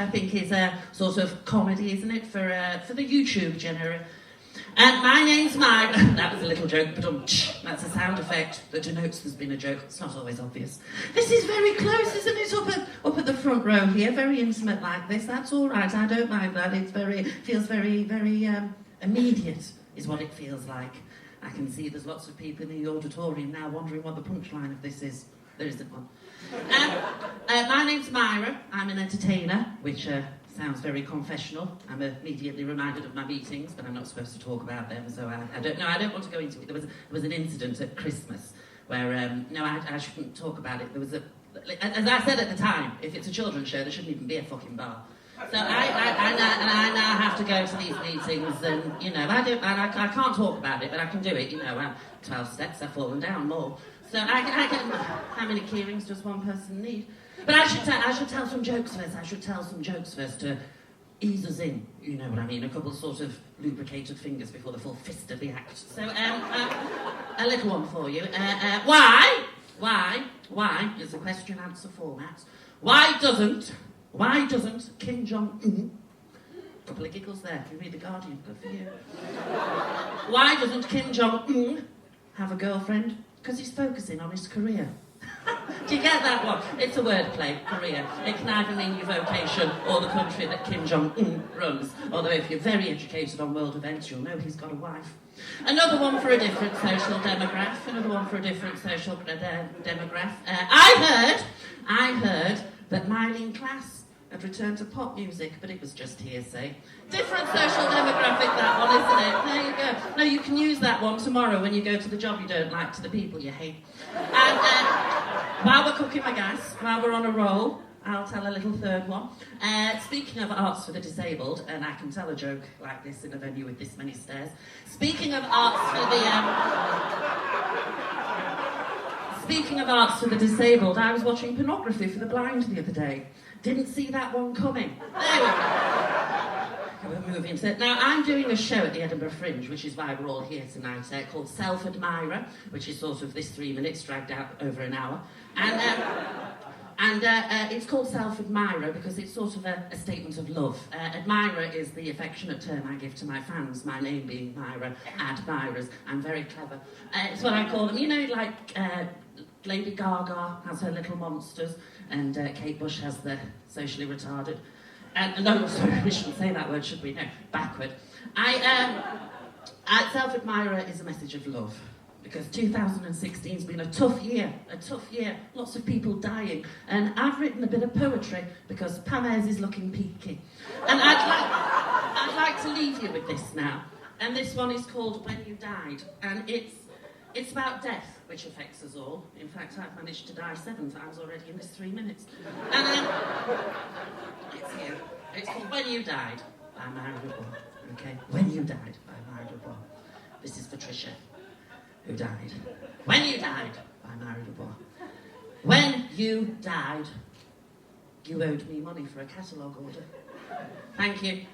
I think is a sort of comedy, isn't it, for the YouTube genre. My name's Myra. That was a little joke, but that's a sound effect that denotes there's been a joke. It's not always obvious. This is very close, isn't it? Up at the front row here, very intimate like this. That's all right. I don't mind that. Feels very immediate, is what it feels like. I can see there's lots of people in the auditorium now wondering what the punchline of this is. There isn't one. My name's Myra. I'm an entertainer, which sounds very confessional. I'm immediately reminded of my meetings, but I'm not supposed to talk about them, so I don't know. I don't want to go into it. There was an incident at Christmas where, I shouldn't talk about it. There was as I said at the time, if it's a children's show, there shouldn't even be a fucking bar. So I now have to go to these meetings, and I can't talk about it, but I can do it. 12 steps, I've fallen down more. So I can. How many keyrings does one person need? But I should tell some jokes first. I should tell some jokes first to ease us in. You know what I mean? A couple of sort of lubricated fingers before the full fist of the act. So a little one for you. Why? It's a question-answer format. Why doesn't Kim Jong-un? Couple of giggles there. If you read The Guardian, good for you. Why doesn't Kim Jong-un have a girlfriend? Because he's focusing on his career. Do you get that one? It's a wordplay, career. It can either mean your vocation or the country that Kim Jong-un runs. Although if you're very educated on world events, you'll know he's got a wife. Another one for a different social demograph. I heard that Mylene Class had returned to pop music, but it was just hearsay. Different social demographic, that one, isn't it? There you go. No, you can use that one tomorrow when you go to the job you don't like, to the people you hate. And while we're cooking my gas, while we're on a roll, I'll tell a little third one. Speaking of arts for the disabled, and I can tell a joke like this in a venue with this many stairs. Speaking of arts for the disabled, I was watching pornography for the blind the other day. Didn't see that one coming. There we go. We're moving to it. Now, I'm doing a show at the Edinburgh Fringe, which is why we're all here tonight, called AdMyra, which is sort of this 3 minutes dragged out over an hour. And it's called AdMyra because it's sort of a statement of love. AdMyra is the affectionate term I give to my fans, my name being Myra, AdMyras. I'm very clever. It's what I call them. Like Lady Gaga has her little monsters, and Kate Bush has the socially retarded. No, sorry, we shouldn't say that word, should we? No, backward. AdMyra is a message of love. Because 2016's been a tough year, lots of people dying. And I've written a bit of poetry because Pam Ayres is looking peaky. And I'd like to leave you with this now. And this one is called When You Died. And it's about death, which affects us all. In fact, I've managed to die 7 times already in this 3 minutes. And it's here. It's called When You Died by Myra Dubois. Okay? When You Died by Myra Dubois. This is for Tricia, who died. When You Died by Myra Dubois. When you died, you owed me money for a catalogue order. Thank you.